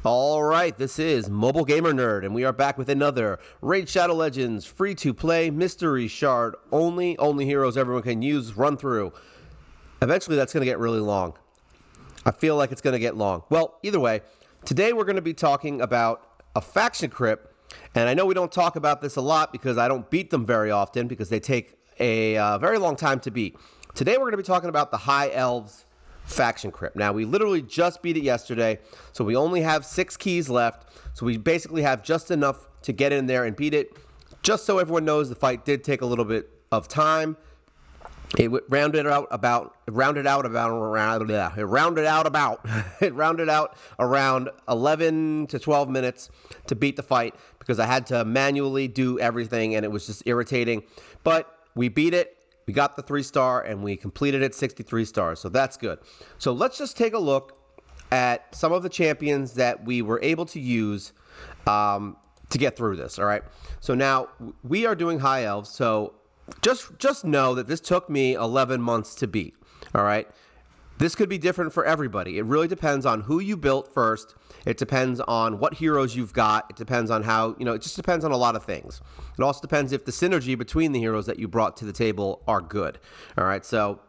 All right, this is Mobile Gamer Nerd, and we are back with another Raid Shadow Legends free-to-play mystery shard only heroes everyone can use run through. Eventually, that's going to get really long. I feel like it's going to get long. Well, either way, today we're going to be talking about a faction crypt, and I know we don't talk about this a lot because I don't beat them very often because they take a very long time to beat. Today we're going to be talking about the High Elves faction crypt. Now, we literally just beat it yesterday, so we only have 6 keys left, so we basically have just enough to get in there and beat it. Just so everyone knows, the fight did take a little bit of time. It rounded out around 11 to 12 minutes to beat the fight because I had to manually do everything and it was just irritating. But we beat it. We got the 3-star and we completed it 63 stars. So that's good. So let's just take a look at some of the champions that we were able to use to get through this. All right. So now we are doing High Elves. So just know that this took me 11 months to beat. All right. This could be different for everybody. It really depends on who you built first. It depends on what heroes you've got. It depends on how, it just depends on a lot of things. It also depends if the synergy between the heroes that you brought to the table are good. All right, so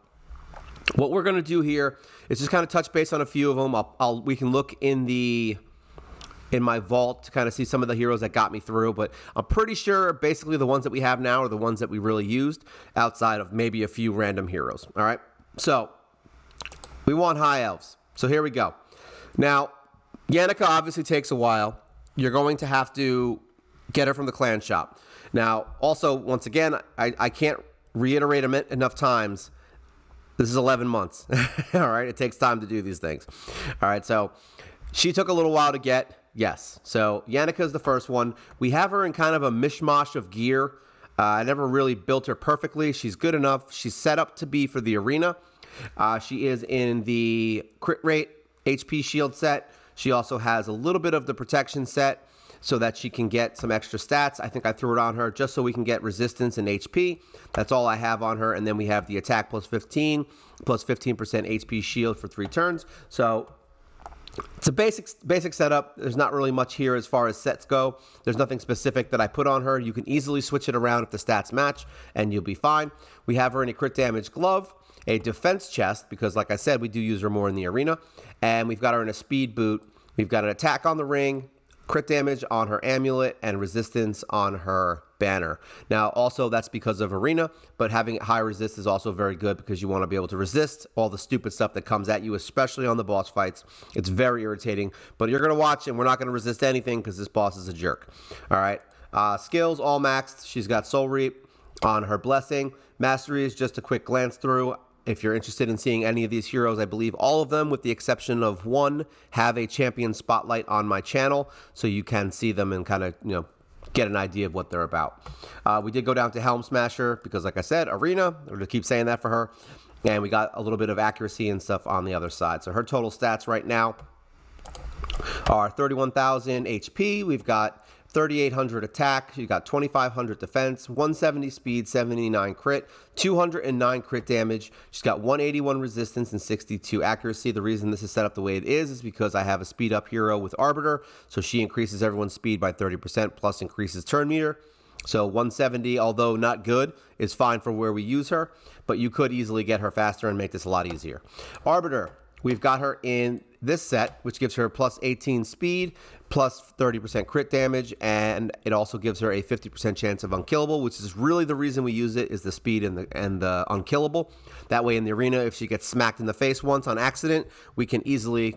what we're going to do here is just kind of touch base on a few of them. We can look in my vault to kind of see some of the heroes that got me through, but I'm pretty sure basically the ones that we have now are the ones that we really used outside of maybe a few random heroes. All right, so we want High Elves. So here we go. Now, Yannicka obviously takes a while. You're going to have to get her from the clan shop. Now, also, once again, I can't reiterate enough times. This is 11 months. All right, it takes time to do these things. All right, so she took a little while to get. Yes, so Yannicka is the first one. We have her in kind of a mishmash of gear. I never really built her perfectly. She's good enough. She's set up to be for the arena. She is in the crit rate HP shield set. She also has a little bit of the protection set so that she can get some extra stats. I think I threw it on her just so we can get resistance and HP. That's all I have on her. And then we have the attack plus 15, plus 15% HP shield for 3 turns. So it's a basic setup. There's not really much here as far as sets go. There's nothing specific that I put on her. You can easily switch it around if the stats match and you'll be fine. We have her in a crit damage glove, a defense chest, because like I said, we do use her more in the arena. And we've got her in a speed boot. We've got an attack on the ring, crit damage on her amulet, and resistance on her banner. Now, also, that's because of arena, but having high resist is also very good because you want to be able to resist all the stupid stuff that comes at you, especially on the boss fights. It's very irritating, but you're going to watch and we're not going to resist anything because this boss is a jerk. All right. Skills, all maxed. She's got Soul Reap on her blessing. Mastery is just a quick glance through. If you're interested in seeing any of these heroes, I believe all of them, with the exception of one, have a champion spotlight on my channel, so you can see them and kind of, get an idea of what they're about. We did go down to Helm Smasher because, like I said, arena. We're going to keep saying that for her. And we got a little bit of accuracy and stuff on the other side. So her total stats right now are 31,000 HP. We've got 3,800 attack, you got 2,500 defense, 170 speed, 79 crit, 209 crit damage. She's got 181 resistance and 62 accuracy. The reason this is set up the way it is because I have a speed up hero with Arbiter, so she increases everyone's speed by 30% plus increases turn meter. So 170, although not good, is fine for where we use her, but you could easily get her faster and make this a lot easier. Arbiter, we've got her in this set, which gives her plus 18 speed, plus 30% crit damage, and it also gives her a 50% chance of unkillable, which is really the reason we use it, is the speed and the unkillable. That way in the arena, if she gets smacked in the face once on accident, we can easily,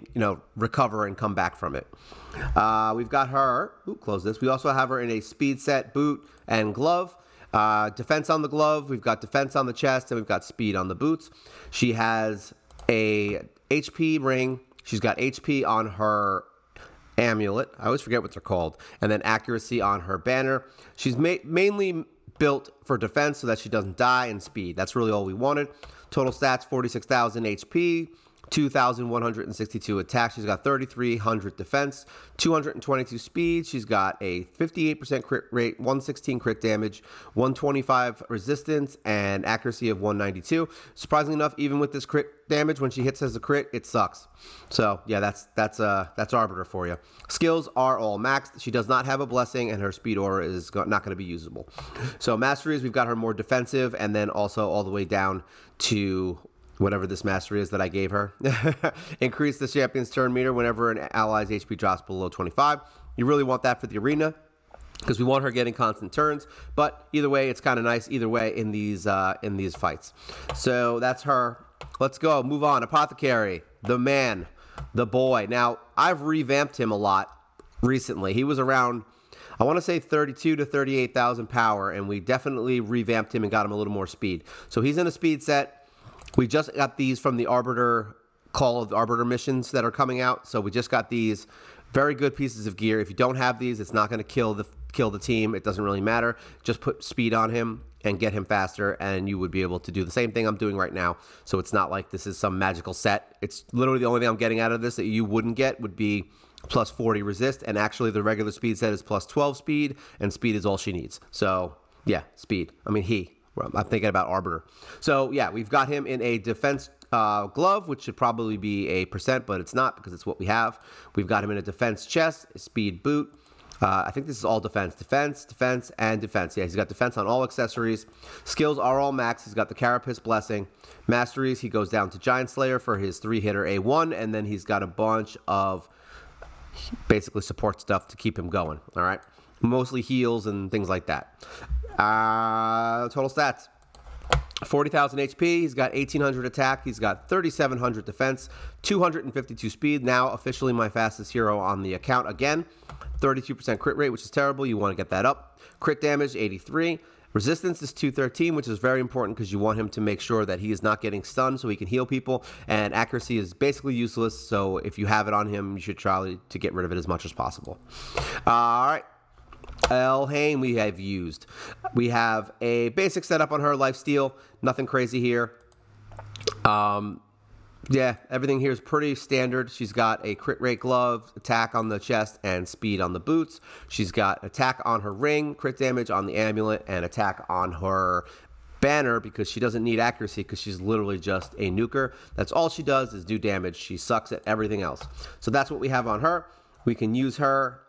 recover and come back from it. We've got her, close this. We also have her in a speed set, boot, and glove. Defense on the glove, we've got defense on the chest, and we've got speed on the boots. She has a HP ring. She's got HP on her amulet. I always forget what they're called. And then accuracy on her banner. She's mainly built for defense so that she doesn't die, and speed. That's really all we wanted. Total stats, 46,000 HP, 2,162 attack. She's got 3,300 defense, 222 speed. She's got a 58% crit rate, 116 crit damage, 125 resistance, and accuracy of 192. Surprisingly enough, even with this crit damage, when she hits as a crit, it sucks. So yeah, that's Arbiter for you. Skills are all maxed. She does not have a blessing, and her speed aura is not going to be usable. So masteries, we've got her more defensive, and then also all the way down to whatever this mastery is that I gave her. Increase the champion's turn meter whenever an ally's HP drops below 25. You really want that for the arena, because we want her getting constant turns. But either way, it's kind of nice either way in these fights. So that's her. Let's go. Move on. Apothecary, the man, the boy. Now, I've revamped him a lot recently. He was around, I want to say 32 to 38,000 power, and we definitely revamped him and got him a little more speed. So he's in a speed set. We just got these from the Arbiter Call of the Arbiter missions that are coming out. So we just got these very good pieces of gear. If you don't have these, it's not going to kill the team. It doesn't really matter. Just put speed on him and get him faster, and you would be able to do the same thing I'm doing right now. So it's not like this is some magical set. It's literally the only thing I'm getting out of this that you wouldn't get would be plus 40 resist, and actually the regular speed set is plus 12 speed, and speed is all she needs. So yeah, speed. I mean, I'm thinking about Arbiter. So yeah, we've got him in a defense glove, which should probably be a percent, but it's not because it's what we have. We've got him in a defense chest, a speed boot. I think this is all defense, and defense. Yeah, he's got defense on all accessories. Skills are all max. He's got the Carapace Blessing. Masteries, he goes down to Giant Slayer for his 3-hitter A1, and then he's got a bunch of basically support stuff to keep him going, all right? Mostly heals and things like that. Total stats. 40,000 HP. He's got 1,800 attack. He's got 3,700 defense, 252 speed. Now officially my fastest hero on the account again. 32% crit rate, which is terrible. You want to get that up. Crit damage, 83. Resistance is 213, which is very important because you want him to make sure that he is not getting stunned so he can heal people. And accuracy is basically useless, so if you have it on him, you should try to get rid of it as much as possible. All right. Elhain we have used. We have a basic setup on her, lifesteal. Nothing crazy here. Yeah, everything here is pretty standard. She's got a crit rate glove, attack on the chest, and speed on the boots. She's got attack on her ring, crit damage on the amulet, and attack on her banner because she doesn't need accuracy because she's literally just a nuker. That's all she does is do damage. She sucks at everything else. So that's what we have on her. We can use her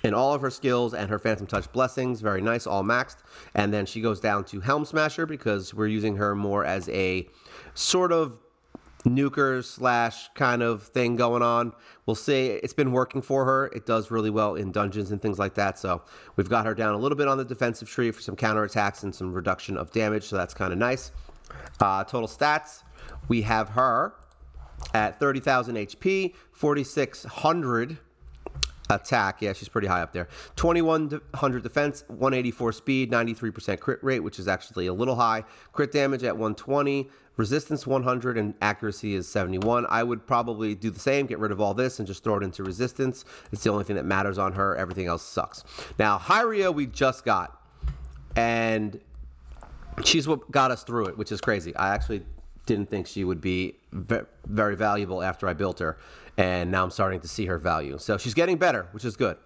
in all of her skills and her Phantom Touch blessings. Very nice, all maxed. And then she goes down to Helm Smasher because we're using her more as a sort of nuker slash kind of thing going on. We'll see. It's been working for her. It does really well in dungeons and things like that. So we've got her down a little bit on the defensive tree for some counterattacks and some reduction of damage. So that's kind of nice. Total stats. We have her at 30,000 HP, 4,600 attack. Yeah, she's pretty high up there. 2,100 defense, 184 speed, 93% crit rate, which is actually a little high. Crit damage at 120, resistance 100, and accuracy is 71. I would probably do the same, get rid of all this, and just throw it into resistance. It's the only thing that matters on her. Everything else sucks. Now, Hyria we just got, and she's what got us through it, which is crazy. I actually didn't think she would be very valuable after I built her, and now I'm starting to see her value. So she's getting better, which is good.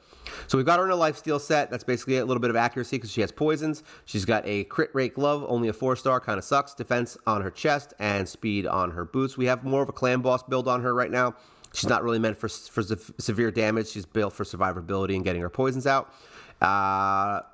So we've got her in a lifesteal set. That's basically a little bit of accuracy because she has poisons. She's got a crit rate glove, only a 4-star, kind of sucks. Defense on her chest and speed on her boots. We have more of a clan boss build on her right now. She's not really meant for severe damage. She's built for survivability and getting her poisons out.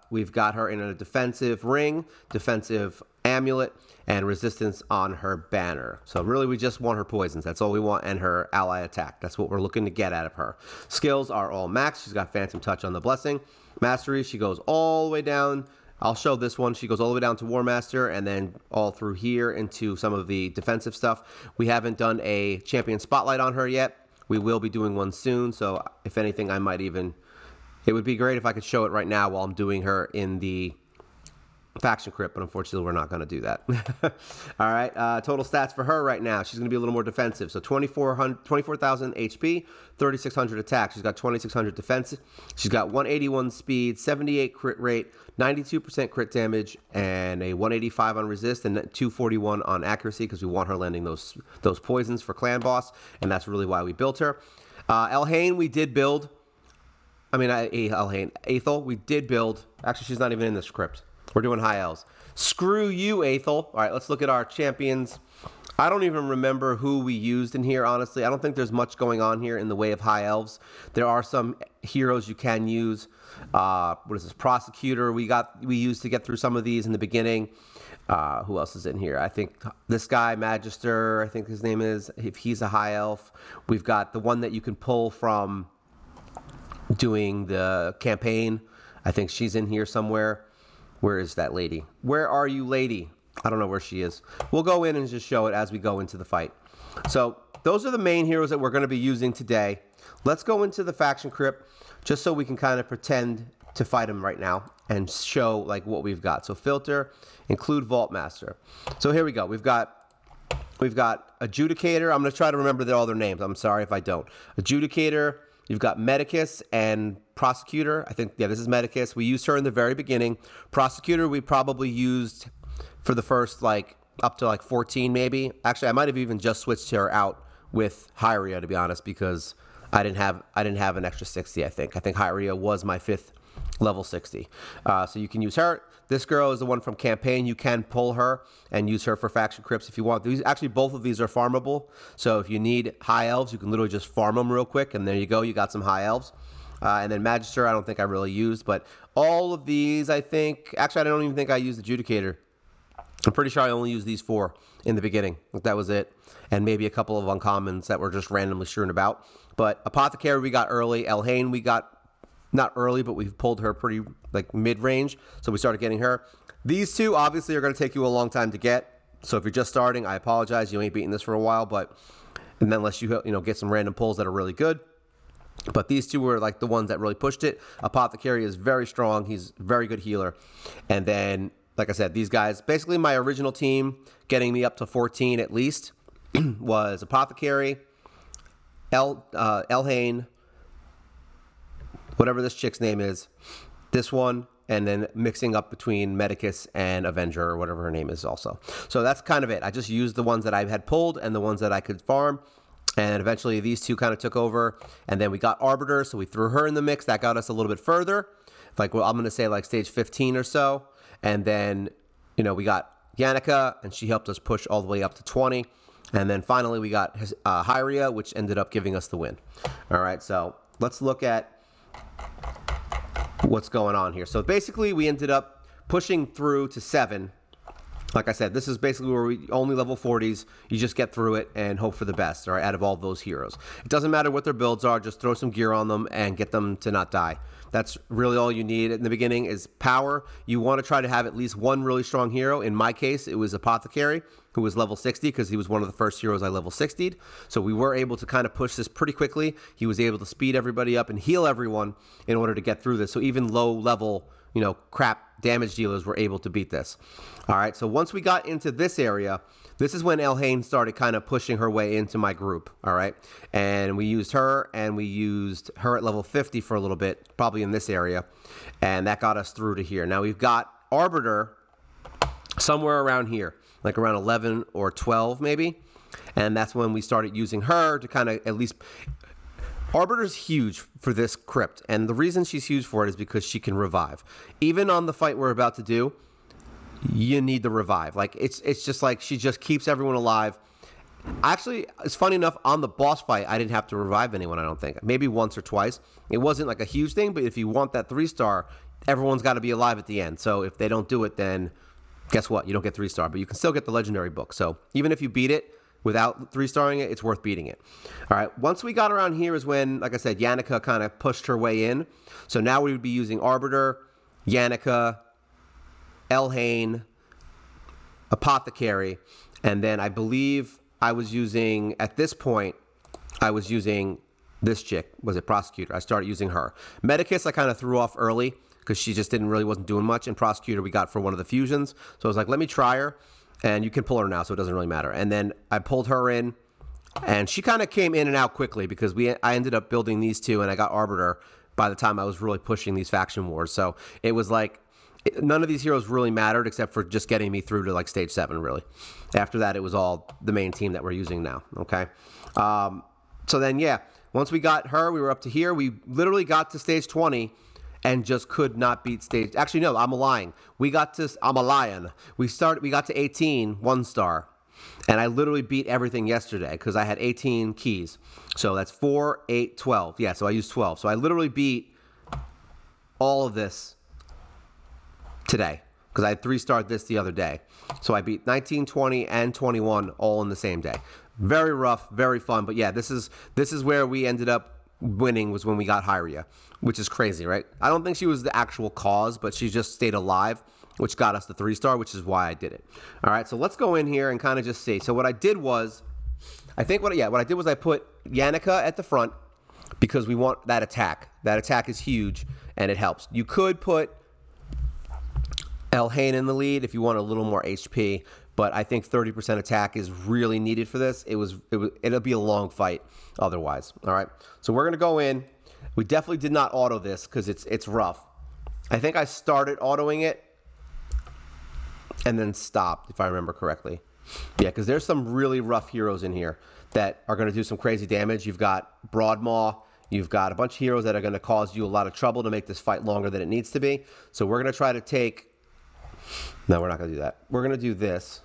We've got her in a defensive ring, defensive amulet, and resistance on her banner. So really we just want her poisons. That's all we want, and her ally attack. That's what we're looking to get out of her. Skills are all max. She's got Phantom Touch on the blessing. Mastery, she goes all the way down. I'll show this one. She goes all the way down to War Master and then all through here into some of the defensive stuff. We haven't done a champion spotlight on her yet. We will be doing one soon, so if anything, I might even... It would be great if I could show it right now while I'm doing her in the faction crit, but unfortunately we're not going to do that. All right, total stats for her right now. She's going to be a little more defensive. So 24,000 HP, 3,600 attack. She's got 2,600 defense. She's got 181 speed, 78 crit rate, 92% crit damage, and a 185 on resist and 241 on accuracy because we want her landing those poisons for clan boss, and that's really why we built her. Elhain we did build. I mean, Elhain. Aethel we did build. Actually, she's not even in the script. We're doing high elves. Screw you, Aethel. All right, let's look at our champions. I don't even remember who we used in here, honestly. I don't think there's much going on here in the way of high elves. There are some heroes you can use. What is this? Prosecutor. We used to get through some of these in the beginning. Who else is in here? I think this guy, Magister, I think his name is, if he's a high elf. We've got the one that you can pull from doing the campaign. I think she's in here somewhere. Where is that lady? Where are you, lady? I don't know where she is. We'll go in and just show it as we go into the fight. So those are the main heroes that we're going to be using today. Let's go into the faction crypt just so we can kind of pretend to fight them right now and show like what we've got. So filter, include Vault Master. So here we go. We've got Adjudicator. I'm going to try to remember all their names. I'm sorry if I don't. Adjudicator. You've got Medicus and Prosecutor. I think, yeah, this is Medicus. We used her in the very beginning. Prosecutor, we probably used for the first, like, up to, like, 14 maybe. Actually, I might have even just switched her out with Hyria, to be honest, because I didn't have an extra 60, I think. I think Hyria was my 5th level 60. So you can use her. This girl is the one from campaign. You can pull her and use her for faction crypts if you want. Actually, both of these are farmable. So if you need high elves, you can literally just farm them real quick. And there you go. You got some high elves. And then Magister, I don't think I really used. But all of these, I think... Actually, I don't even think I used Adjudicator. I'm pretty sure I only used these 4 in the beginning. That was it. And maybe a couple of uncommons that were just randomly strewn about. But Apothecary we got early. Elhain we got... Not early, but we've pulled her pretty, like, mid-range. So we started getting her. These 2, obviously, are going to take you a long time to get. So if you're just starting, I apologize. You ain't beating this for a while, but... And then unless you get some random pulls that are really good. But these 2 were, like, the ones that really pushed it. Apothecary is very strong. He's a very good healer. And then, like I said, these guys... Basically, my original team, getting me up to 14 at least, was Apothecary, Elhain... whatever this chick's name is, this one, and then mixing up between Medicus and Avenger, or whatever her name is also. So that's kind of it. I just used the ones that I had pulled and the ones that I could farm, and eventually these 2 kind of took over, and then we got Arbiter, so we threw her in the mix. That got us a little bit further, like, well, I'm going to say like stage 15 or so, and then, we got Yannicka, and she helped us push all the way up to 20, and then finally we got Hyria, which ended up giving us the win. All right, so let's look at what's going on here. So basically we ended up pushing through to 7. Like I said, this is basically where we only level 40s. You just get through it and hope for the best, all right, out of all those heroes. It doesn't matter what their builds are. Just throw some gear on them and get them to not die. That's really all you need in the beginning is power. You want to try to have at least one really strong hero. In my case, it was Apothecary, who was level 60 because he was one of the first heroes I level 60'd. So we were able to kind of push this pretty quickly. He was able to speed everybody up and heal everyone in order to get through this. So even low level, crap damage dealers were able to beat this. All right, so once we got into this area, this is when Elhain started kind of pushing her way into my group, all right? And we used her, and we used her at level 50 for a little bit, probably in this area, and that got us through to here. Now we've got Arbiter somewhere around here, like around 11 or 12 maybe, and that's when we started using her to kind of at least... Arbiter's huge for this crypt, and the reason she's huge for it is because she can revive. Even on the fight we're about to do, you need the revive. Like, it's just like she just keeps everyone alive. Actually, it's funny enough, on the boss fight, I didn't have to revive anyone, I don't think. Maybe once or twice. It wasn't like a huge thing, but if you want that 3-star, everyone's got to be alive at the end. So if they don't do it, then guess what? You don't get 3-star, but you can still get the legendary book. So even if you beat it, without 3-starring it, it's worth beating it. All right, once we got around here is when, like I said, Yannicka kind of pushed her way in. So now we would be using Arbiter, Yannicka, Elhain, Apothecary, and then I believe I was using, at this point, I was using this chick. Was it Prosecutor? I started using her. Medicus I kind of threw off early because she just wasn't doing much. And Prosecutor we got for one of the fusions. So I was like, let me try her. And you can pull her now, so it doesn't really matter. And then I pulled her in, and she kind of came in and out quickly because I ended up building these two, and I got Arbiter by the time I was really pushing these faction wars. So it was like none of these heroes really mattered except for just getting me through to like stage 7, really. After that, it was all the main team that we're using now, okay? So then, yeah, once we got her, we were up to here. We literally got to stage 20 and just could not beat stage... Actually, no, I'm lying. I'm a lion. We got to 18, 1 star. And I literally beat everything yesterday because I had 18 keys. So that's 4, 8, 12. Yeah, so I used 12. So I literally beat all of this today because I had 3-starred this the other day. So I beat 19, 20, and 21 all in the same day. Very rough, very fun. But yeah, this is where we ended up winning, was when we got Hyria, which is crazy, right? I don't think she was the actual cause, but she just stayed alive, which got us the 3-star, which is why I did it. All right, so let's go in here and kind of just see. So what I did was, I put Yannicka at the front because we want that attack. That attack is huge, and it helps. You could put Elhain in the lead if you want a little more HP, but I think 30% attack is really needed for this. It'll be a long fight otherwise. All right, so we're gonna go in. We definitely did not auto this because it's rough. I think I started autoing it and then stopped, if I remember correctly. Yeah, because there's some really rough heroes in here that are gonna do some crazy damage. You've got Broadmaw. You've got a bunch of heroes that are gonna cause you a lot of trouble to make this fight longer than it needs to be. So we're gonna try to take... No, we're not gonna do that. We're gonna do this.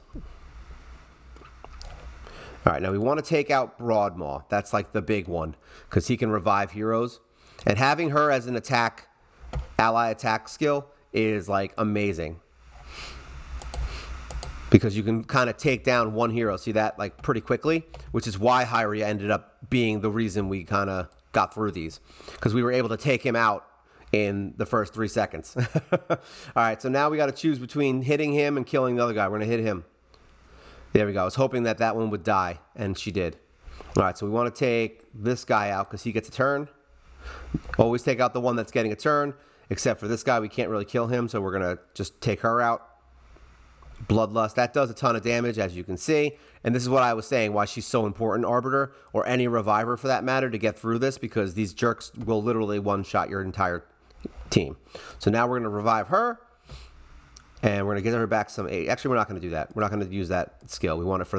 All right, now we want to take out Broadmaw. That's like the big one because he can revive heroes. And having her as an ally attack skill is like amazing. Because you can kind of take down one hero, see that, like pretty quickly, which is why Hyria ended up being the reason we kind of got through these. Because we were able to take him out in the first 3 seconds. All right, so now we got to choose between hitting him and killing the other guy. We're going to hit him. There we go. I was hoping that one would die, and she did. All right, so we want to take this guy out because he gets a turn. Always take out the one that's getting a turn, except for this guy. We can't really kill him, so we're going to just take her out. Bloodlust. That does a ton of damage, as you can see. And this is what I was saying, why she's so important, Arbiter, or any Reviver for that matter, to get through this, because these jerks will literally one-shot your entire team. So now we're going to revive her. And we're gonna get her back some 8. Actually, we're not gonna do that. We're not gonna use that skill. We want it for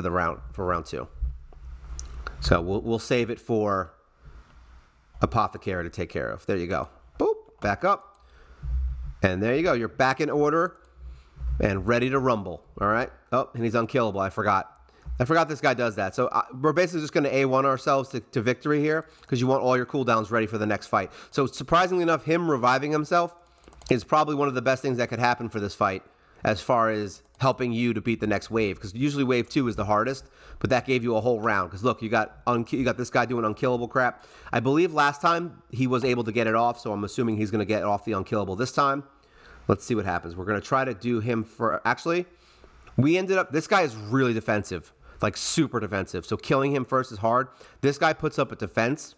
round 2. So we'll save it for Apothecary to take care of. There you go. Boop. Back up. And there you go. You're back in order and ready to rumble. All right. Oh, and he's unkillable. I forgot this guy does that. So we're basically just gonna A1 ourselves to victory here because you want all your cooldowns ready for the next fight. So surprisingly enough, him reviving himself is probably one of the best things that could happen for this fight as far as helping you to beat the next wave, because usually wave 2 is the hardest, but that gave you a whole round. Because look, you got this guy doing unkillable crap. I believe last time he was able to get it off, so I'm assuming he's going to get off the unkillable this time. Let's see what happens. We're going to try to do him for... Actually, we ended up... This guy is really defensive, like super defensive, so killing him first is hard. This guy puts up a defense,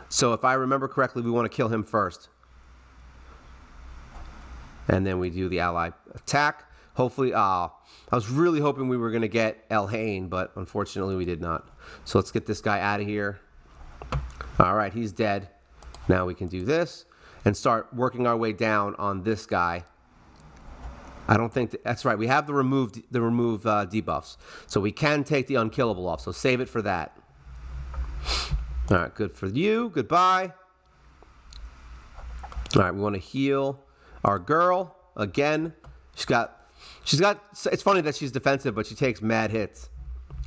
so if I remember correctly, we want to kill him first. And then we do the ally attack. Hopefully, I was really hoping we were going to get Elhain, but unfortunately we did not. So let's get this guy out of here. All right, he's dead. Now we can do this and start working our way down on this guy. I don't think that's right. We have the remove debuffs, so we can take the unkillable off. So save it for that. All right, good for you. Goodbye. All right, we want to heal our girl again. She's got. It's funny that she's defensive, but she takes mad hits.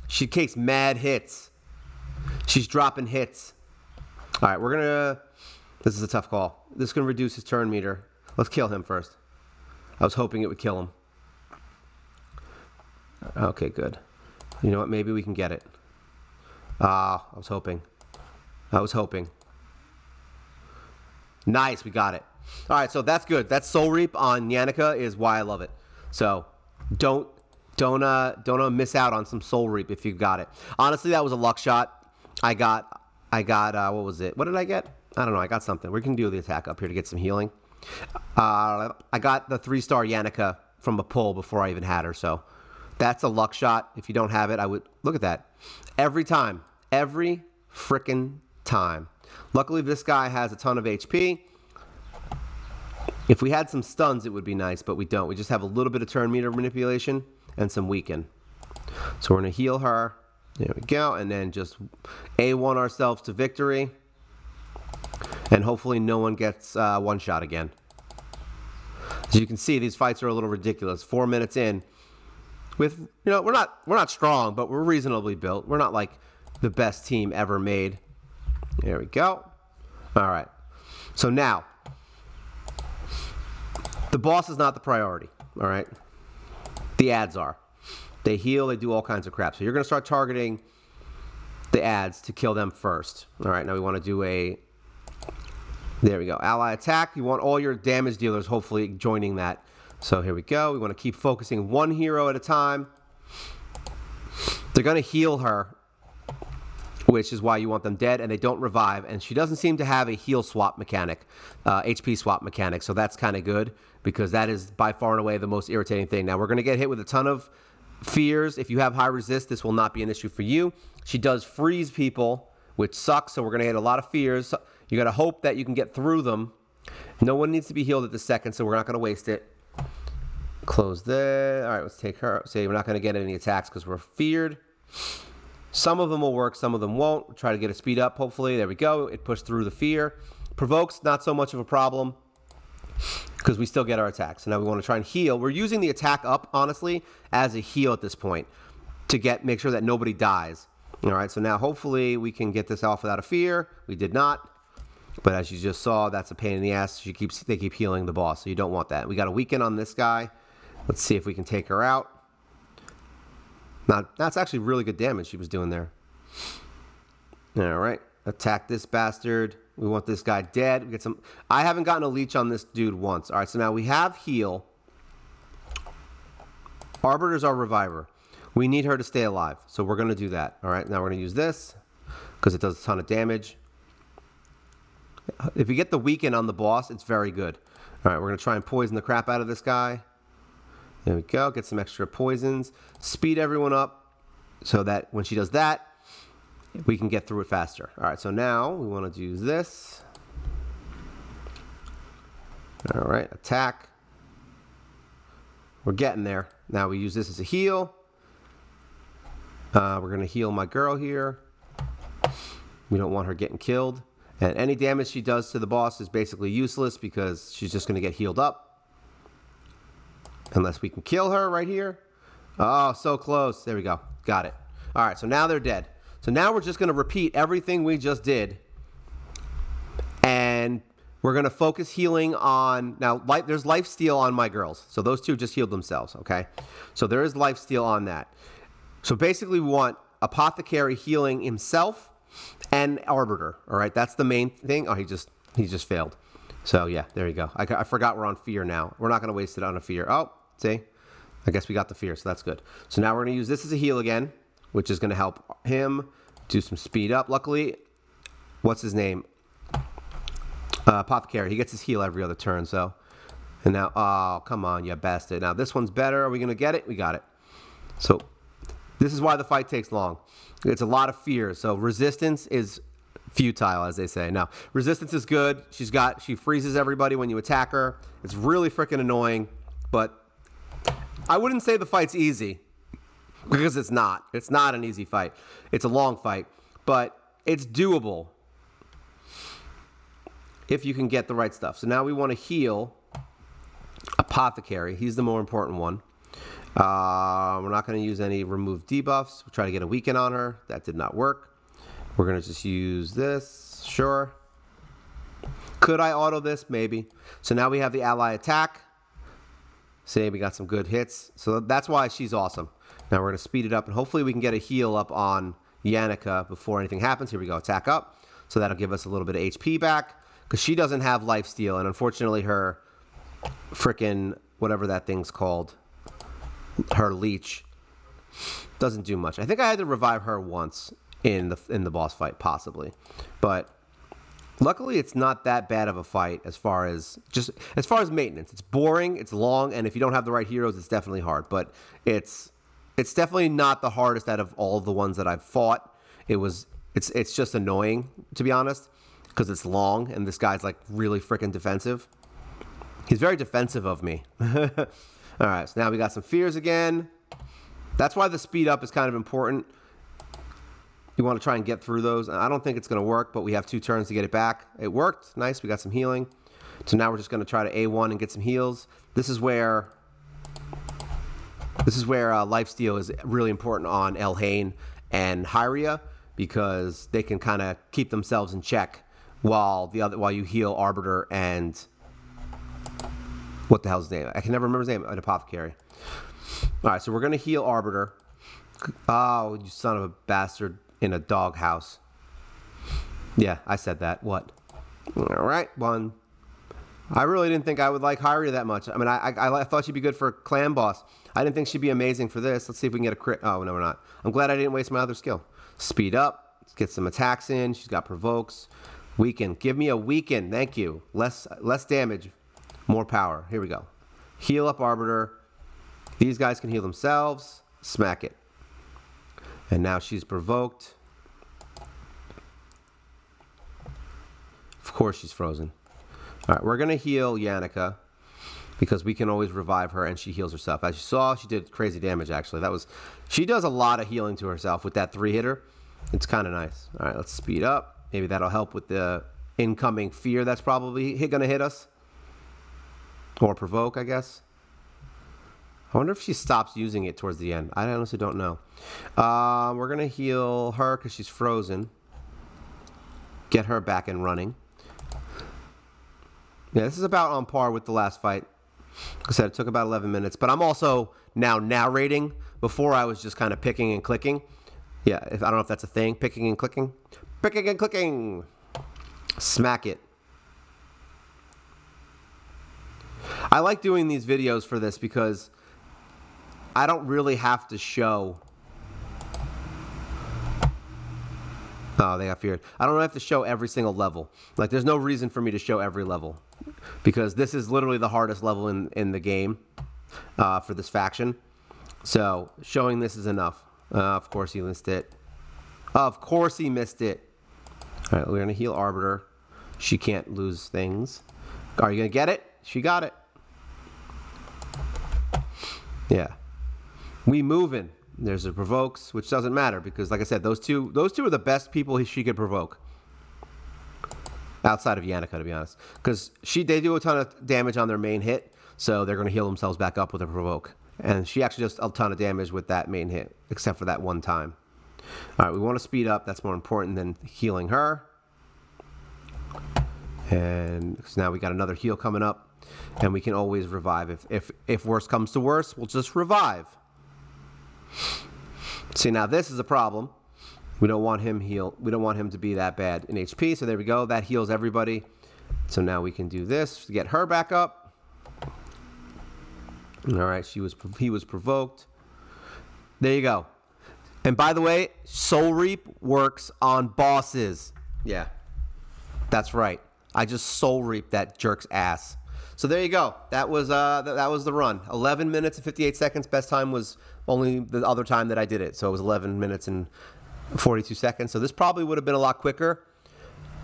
She takes mad hits. She's dropping hits. All right, we're gonna. This is a tough call. This is gonna reduce his turn meter. Let's kill him first. I was hoping it would kill him. Okay, good. You know what? Maybe we can get it. I was hoping. Nice, we got it. All right, so that's good. That Soul Reap on Yannicka is why I love it. So don't miss out on some Soul Reap if you've got it. Honestly, that was a luck shot. I got what was it? What did I get? I don't know. I got something. We can do the attack up here to get some healing. I got the 3-star Yannicka from a pull before I even had her, so that's a luck shot. If you don't have it, I would look at that. Every time. Every frickin' time. Luckily, this guy has a ton of HP. If we had some stuns, it would be nice, but we don't. We just have a little bit of turn meter manipulation and some weaken. So we're going to heal her. There we go. And then just A1 ourselves to victory. And hopefully no one gets one shot again. As you can see, these fights are a little ridiculous. 4 minutes in. With, you know, we're not strong, but we're reasonably built. We're not like the best team ever made. There we go. All right. So now, the boss is not the priority. All right. The ads are. They heal. They do all kinds of crap. So you're going to start targeting the ads to kill them first. All right. Now we want to do a. There we go. Ally attack. You want all your damage dealers hopefully joining that. So here we go. We want to keep focusing one hero at a time. They're going to heal her, which is why you want them dead, and they don't revive. And she doesn't seem to have a heal swap mechanic, HP swap mechanic. So that's kind of good because that is by far and away the most irritating thing. Now we're going to get hit with a ton of fears. If you have high resist, this will not be an issue for you. She does freeze people, which sucks. So we're going to get a lot of fears. You got to hope that you can get through them. No one needs to be healed at the second, so we're not going to waste it. Close there. All right, let's take her. Say we're not going to get any attacks because we're feared. Some of them will work, some of them won't. We'll try to get a speed up, hopefully. There we go. It pushed through the fear. Provokes, not so much of a problem because we still get our attacks. So now we want to try and heal. We're using the attack up, honestly, as a heal at this point to make sure that nobody dies. All right, so now hopefully we can get this off without a fear. We did not. But as you just saw, that's a pain in the ass. They keep healing the boss, so you don't want that. We got a weaken on this guy. Let's see if we can take her out. Now, that's actually really good damage she was doing there. All right. Attack this bastard. We want this guy dead. We get some. I haven't gotten a leech on this dude once. All right, so now we have heal. Arbiter's our reviver. We need her to stay alive, so we're going to do that. All right, now we're going to use this because it does a ton of damage. If you get the weaken on the boss, it's very good. All right, we're going to try and poison the crap out of this guy. There we go. Get some extra poisons. Speed everyone up so that when she does that, we can get through it faster. All right, so now we want to use this. All right, attack. We're getting there. Now we use this as a heal. We're going to heal my girl here. We don't want her getting killed. And any damage she does to the boss is basically useless because she's just going to get healed up. Unless we can kill her right here. Oh, so close. There we go. Got it. All right, so now they're dead. So now we're just going to repeat everything we just did. And we're going to focus healing on... Now, there's lifesteal on my girls. So those two just healed themselves, okay? So there is lifesteal on that. So basically we want Apothecary healing himself and Arbiter, all right? That's the main thing. Oh, he just failed. So, yeah, there you go. I forgot we're on fear now. We're not going to waste it on a fear. Oh, see? I guess we got the fear, so that's good. So now we're going to use this as a heal again, which is going to help him do some speed up. Luckily, what's his name? Apothecary. He gets his heal every other turn, so. And now, oh, come on, you bastard. Now, this one's better. Are we going to get it? We got it. So, this is why the fight takes long. It's a lot of fear. So, resistance is... futile, as they say. Now, resistance is good. She freezes everybody when you attack her. It's really freaking annoying, but I wouldn't say the fight's easy because it's not. It's not an easy fight. It's a long fight, but it's doable if you can get the right stuff. So now we want to heal Apothecary. He's the more important one. We're not going to use any remove debuffs. We'll try to get a weaken on her. That did not work. We're going to just use this. Sure. Could I auto this? Maybe. So now we have the ally attack. See, we got some good hits. So that's why she's awesome. Now we're going to speed it up, and hopefully we can get a heal up on Yannicka before anything happens. Here we go. Attack up. So that'll give us a little bit of HP back because she doesn't have lifesteal, and unfortunately her frickin' whatever that thing's called, her leech, doesn't do much. I think I had to revive her once in the boss fight, possibly. But Luckily, it's not that bad of a fight as far as maintenance. It's boring, it's long, and if you don't have the right heroes, it's definitely hard. But it's definitely not the hardest out of all of the ones that I've fought. It's just annoying, to be honest, because it's long and this guy's like really freaking defensive. He's very defensive of me. All right, so now we got some fears again. That's why the speed up is kind of important. You want to try and get through those. I don't think it's going to work, but we have 2 turns to get it back. It worked. Nice. We got some healing. So now we're just going to try to A1 and get some heals. This is where lifesteal is really important on Elhain and Hyria, because they can kind of keep themselves in check while you heal Arbiter and what the hell's his name? I can never remember his name. An Apothecary. All right, so we're going to heal Arbiter. Oh, you son of a bastard. In a doghouse. Yeah, I said that. What? All right, 1. I really didn't think I would like Hyria that much. I mean, I thought she'd be good for clan boss. I didn't think she'd be amazing for this. Let's see if we can get a crit. Oh, no, we're not. I'm glad I didn't waste my other skill. Speed up. Let's get some attacks in. She's got provokes. Weaken. Give me a weaken. Thank you. Less damage. More power. Here we go. Heal up Arbiter. These guys can heal themselves. Smack it. And now she's provoked. Of course she's frozen. All right, we're going to heal Yannicka because we can always revive her and she heals herself. As you saw, she did crazy damage, actually. She does a lot of healing to herself with that 3-hitter. It's kind of nice. All right, let's speed up. Maybe that'll help with the incoming fear that's probably going to hit us. Or provoke, I guess. I wonder if she stops using it towards the end. I honestly don't know. We're going to heal her because she's frozen. Get her back and running. Yeah, this is about on par with the last fight. Like I said, it took about 11 minutes. But I'm also now narrating. Before, I was just kind of picking and clicking. Yeah, I don't know if that's a thing. Picking and clicking. Picking and clicking. Smack it. I like doing these videos for this because I don't really have to show. Oh, they got feared. I don't have to show every single level. Like, there's no reason for me to show every level because this is literally the hardest level in the game for this faction. So showing this is enough. Of course he missed it. Of course he missed it. All right, we're going to heal Arbiter. She can't lose things. Are you going to get it? She got it. Yeah. We moving. There's a provokes, which doesn't matter because, like I said, those two are the best people she could provoke. Outside of Yannicka, to be honest, because they do a ton of damage on their main hit, so they're going to heal themselves back up with a provoke. And she actually does a ton of damage with that main hit, except for that one time. All right, we want to speed up. That's more important than healing her. And now we got another heal coming up, and we can always revive. If worse comes to worse, we'll just revive. See, now this is a problem. We don't want him heal. We don't want him to be that bad in HP. So there we go. That heals everybody. So now we can do this to get her back up. All right, he was provoked. There you go. And by the way, Soul Reap works on bosses. Yeah, that's right. I just Soul Reap that jerk's ass. So there you go. That was the run. 11 minutes and 58 seconds. Best time was only the other time that I did it. So it was 11 minutes and 42 seconds. So this probably would have been a lot quicker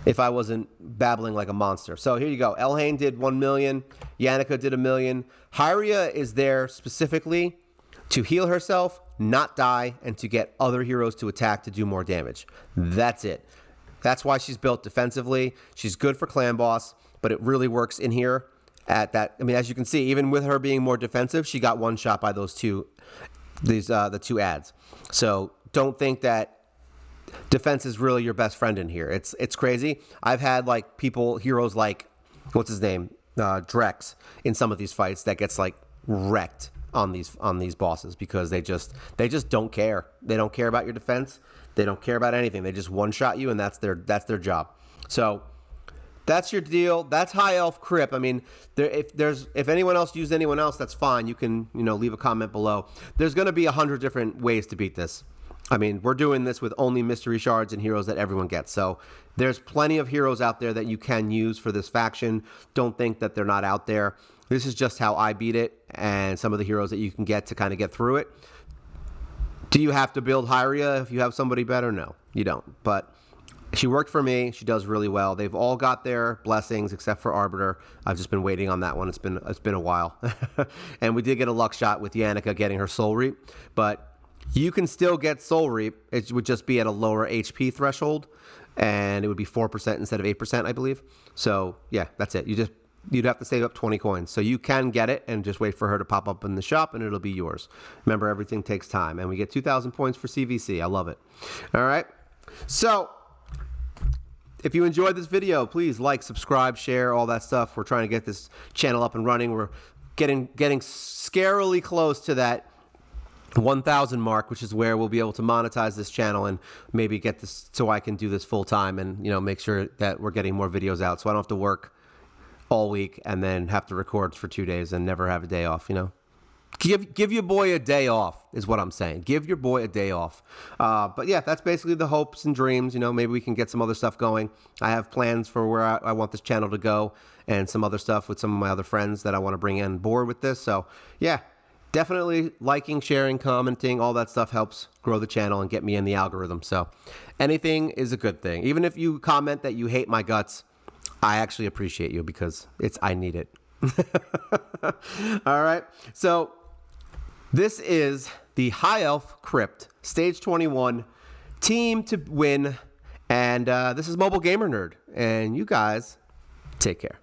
if I wasn't babbling like a monster. So here you go. Elhain did 1 million. Yannicka did 1 million. Hyria is there specifically to heal herself, not die, and to get other heroes to attack to do more damage. That's it. That's why she's built defensively. She's good for clan boss, but it really works in here at that. I mean, as you can see, even with her being more defensive, she got one shot by the two ads. So don't think that defense is really your best friend in here. It's crazy. I've had like heroes like, what's his name? Drex in some of these fights that gets like wrecked on these bosses because they just don't care. They don't care about your defense. They don't care about anything. They just one-shot you, and that's their job. So that's your deal. That's High Elf Crip. I mean, if anyone else used anyone else, that's fine. You can leave a comment below. There's going to be 100 different ways to beat this. I mean, we're doing this with only mystery shards and heroes that everyone gets. So there's plenty of heroes out there that you can use for this faction. Don't think that they're not out there. This is just how I beat it and some of the heroes that you can get to kind of get through it. Do you have to build Hyria if you have somebody better? No, you don't. But she worked for me. She does really well. They've all got their blessings except for Arbiter. I've just been waiting on that one. It's been a while. And we did get a luck shot with Yannicka getting her Soul Reap. But you can still get Soul Reap. It would just be at a lower HP threshold. And it would be 4% instead of 8%, I believe. So, yeah, that's it. You'd have to save up 20 coins. So you can get it and just wait for her to pop up in the shop and it'll be yours. Remember, everything takes time. And we get 2,000 points for CVC. I love it. All right. So if you enjoyed this video, please like, subscribe, share, all that stuff. We're trying to get this channel up and running. We're getting scarily close to that 1,000 mark, which is where we'll be able to monetize this channel and maybe get this so I can do this full time and, you know, make sure that we're getting more videos out so I don't have to work all week and then have to record for 2 days and never have a day off, you know. Give your boy a day off is what I'm saying. Give your boy a day off. But yeah, that's basically the hopes and dreams. You know, maybe we can get some other stuff going. I have plans for where I want this channel to go and some other stuff with some of my other friends that I want to bring on board with this. So yeah, definitely liking, sharing, commenting, all that stuff helps grow the channel and get me in the algorithm. So anything is a good thing. Even if you comment that you hate my guts, I actually appreciate you because I need it. All right. So this is the High Elf Crypt, Stage 21, Team to Win. And this is Mobile Gamer Nerd. And you guys take care.